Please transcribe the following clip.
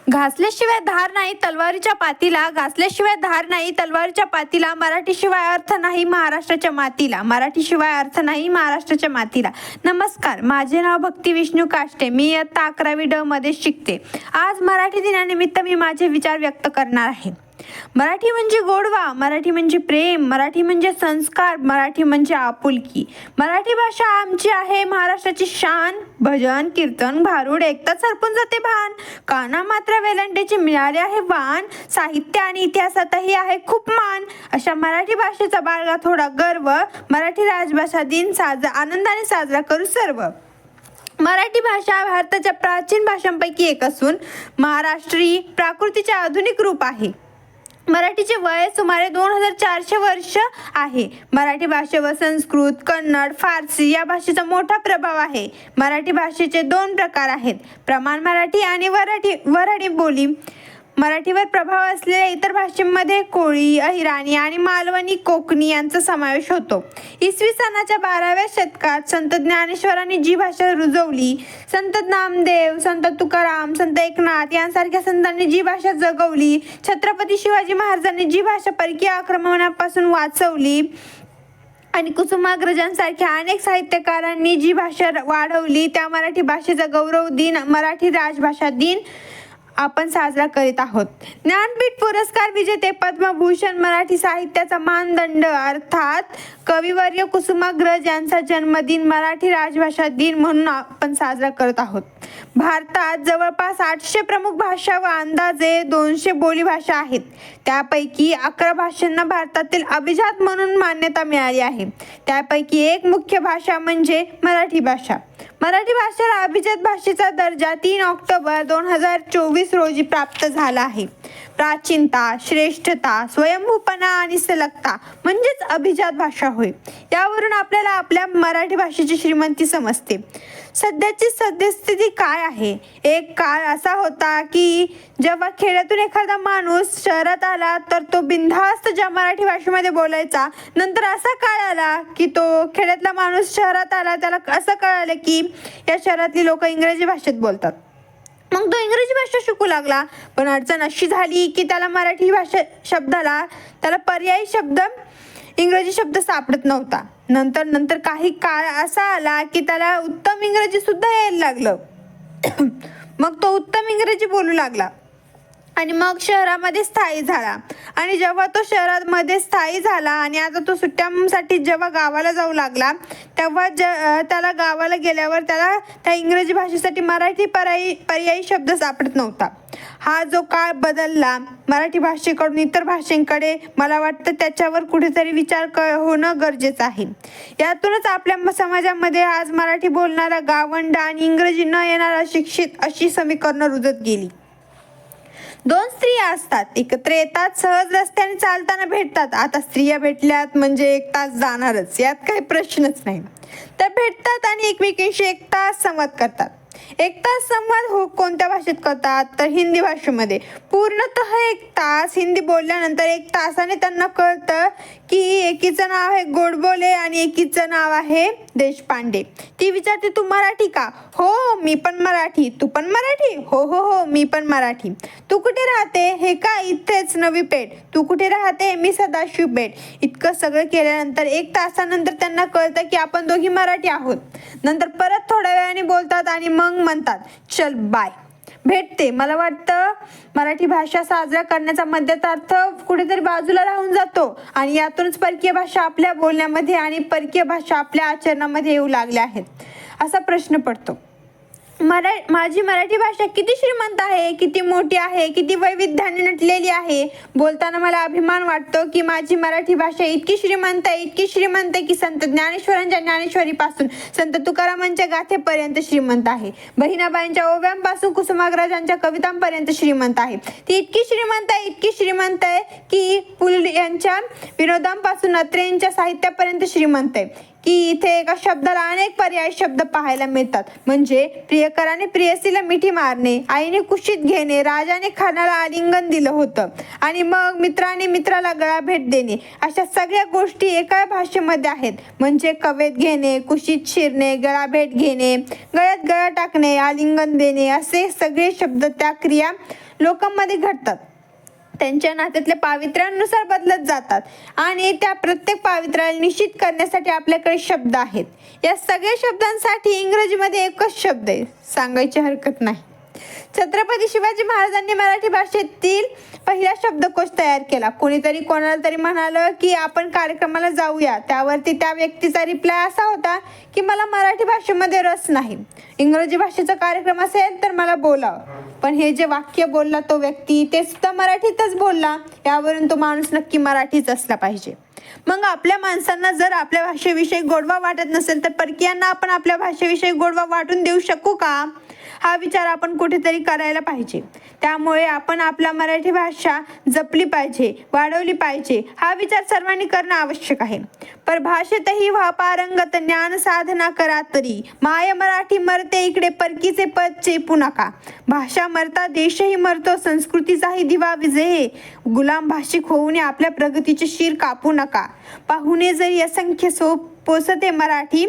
घासल्याशिवाय धार नाही तलवारीच्या पातीला, घासल्याशिवाय धार नाही तलवारीच्या पातीला. मराठीशिवाय अर्थ नाही महाराष्ट्राच्या मातीला, मराठीशिवाय अर्थ नाही महाराष्ट्राच्या मातीला. नमस्कार, माझे नाव भक्ती विष्णू काष्टे. मी इयत्ता 11वी ड मध्ये शिकते. आज मराठी दिनानिमित्त मी माझे विचार व्यक्त करणार आहे. मराठी म्हणजे गोडवा, मराठी म्हणजे प्रेम, मराठी म्हणजे संस्कार, मराठी म्हणजे आपुलकी. मराठी भाषा आमची आहे महाराष्ट्राची शान. भजन कीर्तन भारूड ऐकताच सरपून जाते भान. काना मात्र वेलंटेचे मिळाले आहे वाण. साहित्य आणि इतिहासातही आहे खूप मान. अशा मराठी भाषेचा बाळगा थोडा गर्व. मराठी राजभाषा दिन आनंदाने साजरा करू सर्व. मराठी भाषा भारताच्या प्राचीन भाषांपैकी एक असून महाराष्ट्री प्राकृतीचे आधुनिक रूप आहे. मराठीचे वय सुमारे 2400 वर्ष आहे. मराठी भाषेवर संस्कृत, कन्नड, फारसी या भाषेचा मोठा प्रभाव आहे. मराठी भाषेचे 2 प्रकार आहेत, प्रमाण मराठी आणि वऱ्हाडी बोली. मराठीवर प्रभाव असलेल्या इतर भाषेमध्ये कोळी, अहिराणी आणि मालवणी कोकणी यांचा समावेश होतो. इसवी सनाच्या 12व्या शतकात संत ज्ञानेश्वरांनी जी भाषा रुजवली, संत नामदेव, संत तुकाराम, संत एकनाथ यांसारख्या संतांनी जी भाषा जगवली, छत्रपती शिवाजी महाराजांनी जी भाषा परकीय आक्रमणापासून वाचवली आणि कुसुमाग्रजांसारख्या अनेक साहित्यकारांनी जी भाषा वाढवली, त्या मराठी भाषेचा गौरव दिन मराठी राजभाषा दिन आपण साजरा करीत आहोत. ज्ञानपीठ पुरस्कार विजेते पद्मभूषण मराठी साहित्याचा मानदंड अर्थात कविवर्य कुसुमाग्रज यांचा जन्मदिन मराठी राजभाषा दिन म्हणून आपण साजरा करत आहोत. भारतात जवळपास 800 प्रमुख भाषा व अंदाजे 200 बोलीभाषा आहेत. त्यापैकी 11 भाषांना भारतातील अभिजात म्हणून मान्यता मिळाली आहे. त्यापैकी एक मुख्य भाषा म्हणजे मराठी भाषा. मराठी भाषेला अभिजात भाषेचा दर्जा 3 ऑक्टोबर 2024 रोजी प्राप्त झाला आहे. प्राचीनता, श्रेष्ठता, स्वयंभूपणा आणि सलगता म्हणजेच अभिजात भाषा होय. यावरून आपल्याला आपल्या मराठी भाषेची श्रीमंती समजते. सध्याची सद्यस्थिती काय आहे? एक काळ असा होता की जेव्हा खेड्यातून एखादा माणूस शहरात आला तर तो बिनधास्त ज्या मराठी भाषेमध्ये बोलायचा. नंतर असा काळ आला की तो खेड्यातला माणूस शहरात आला, त्याला असं कळालं की या शहरातली लोक इंग्रजी भाषेत बोलतात. मग तो इंग्रजी भाषा शिकू लागला. पण अडचण अशी झाली की त्याला मराठी भाषा शब्दाला त्याला पर्यायी शब्द इंग्रजी शब्द सापडत नव्हता. नंतर काही काळ असा आला की त्याला उत्तम इंग्रजी सुद्धा यायला लागलं. मग तो उत्तम इंग्रजी बोलू लागला आणि मग शहरामध्ये स्थायी झाला. आणि जेव्हा तो शहरामध्ये स्थायी झाला आणि आता तो सुट्ट्यांसाठी जेव्हा गावाला जाऊ लागला, तेव्हा त्याला गावाला गेल्यावर त्याला त्या इंग्रजी भाषेसाठी मराठी पर्यायी शब्द सापडत नव्हता. हा जो काळ बदलला मराठी भाषेकडून इतर भाषेंकडे, मला वाटतं त्याच्यावर कुठेतरी विचार होणं गरजेचं आहे. यातूनच आपल्या समाजामध्ये आज मराठी बोलणारा गावंढ आणि इंग्रजी न येणारा शिक्षित अशी समीकरणं रुजत गेली. 2 स्त्रिया असतात, एकत्र येतात, सहज रस्त्याने चालताना भेटतात. आता स्त्रिया भेटल्यात म्हणजे 1 तास जाणारच, यात काही प्रश्नच नाही. त्या भेटतात आणि एकमेकींशी 1 तास संवाद करतात. 1 तास संवाद कोणत्या भाषेत करतात? तर हिंदी भाषेमध्ये. पूर्णतः 1 तास हिंदी बोलल्यानंतर 1 तासाने त्यांना कळतं की एकीचं नाव आहे गोडबोले आणि एकीचं नाव आहे देशपांडे. ती विचारते, तू मराठी का? हो, मी पण मराठी. तू पण मराठी? हो हो हो, मी पण मराठी. तू कुठे राहते? हे का, इथेच नवी पेठ. तू कुठे राहते? मी सदाशिव पेठ. इतकं सगळं केल्यानंतर 1 तासानंतर त्यांना कळतं की आपण दोघी मराठी आहोत. नंतर परत थोड्या वेळाने बोलतात आणि मग म्हणतात चल बाय. भेटते. मला वाटतं मराठी भाषा साजरा करण्याचा मध्यार्थ कुठेतरी बाजूला राहून जातो आणि यातूनच परकीय भाषा आपल्या बोलण्यामध्ये आणि परकीय भाषा आपल्या आचरणामध्ये येऊ लागल्या आहेत. असा प्रश्न पडतो, माझी मराठी भाषा किती श्रीमंत आहे, किती मोठी आहे, किती वैविध्याने नटलेली आहे. बोलताना मला अभिमान वाटतो की माझी मराठी भाषा इतकी श्रीमंत आहे की संत ज्ञानेश्वरांच्या ज्ञानेश्वरीपासून संत तुकारामांच्या गाथेपर्यंत श्रीमंत आहे. बहिणाबाईंच्या ओव्यांपासून कुसुमाग्रजांच्या कवितांपर्यंत श्रीमंत आहे. ती इतकी श्रीमंत आहे की पुल यांच्या विनोदांपासून अत्रेंच्या साहित्यापर्यंत श्रीमंत आहे की इथे एका शब्दाला अनेक पर्यायी शब्द पाहायला मिळतात. म्हणजे प्रियकराने प्रेयसीला मिठी मारणे, आईने कुशीत घेणे, राजाने खानाला आलिंगन दिलं होतं आणि मग मित्राने मित्राला गळा भेट देणे, अशा सगळ्या गोष्टी एका भाषेमध्ये आहेत. म्हणजे कवेत घेणे, कुशीत शिरणे, गळा भेट घेणे, गळ्यात गळा टाकणे, आलिंगन देणे असे सगळे शब्द त्या क्रिया लोकांमध्ये घडतात. त्यांच्या नात्यातल्या पावित्र्यानुसार बदलत जातात आणि त्या प्रत्येक पावित्र्याला निश्चित करण्यासाठी आपल्याकडे शब्द आहेत. या सगळ्या शब्दांसाठी इंग्रजीमध्ये एकच शब्द आहे, सांगायची हरकत नाही. छत्रपती शिवाजी महाराजांनी मराठी भाषेतील पहिला शब्दकोश तयार केला. कोणीतरी कोणाला तरी म्हणालं की आपण कार्यक्रमाला जाऊया. त्यावरती त्या व्यक्तीचा रिप्लाय असा होता की मला मराठी भाषेमध्ये रस नाही, इंग्रजी भाषेचा कार्यक्रम असेल तर मला बोलाव. पण हे जे वाक्य बोलला तो व्यक्ती ते सुद्धा मराठीतच बोलला. यावरून तो माणूस नक्की मराठीच असला पाहिजे. मग आपल्या माणसांना जर आपल्या भाषेविषयी गोडवा वाटत नसेल तर परकीयांना आपण आपल्या भाषेविषयी गोडवा वाटून देऊ शकू का? हा विचार आपण कुठेतरी करायला पाहिजे. त्यामुळे आपण आपला मराठी भाषा जपली पाहिजे, वाढवली पाहिजे. हा विचार सर्वांनी करणं आवश्यक आहे. परभाषेतही व्हा पारंगत, ज्ञान साधना करा तरी. माय मराठी मरते इकडे, परकीचे पद चेपू नका. भाषा मरता देशही मरतो, संस्कृतीचाही दिवा विझे. गुलाम भाषिक होऊन आपल्या प्रगतीचे शीर कापू नका. पाहुणे जरी असंख्य पोसते मराठी,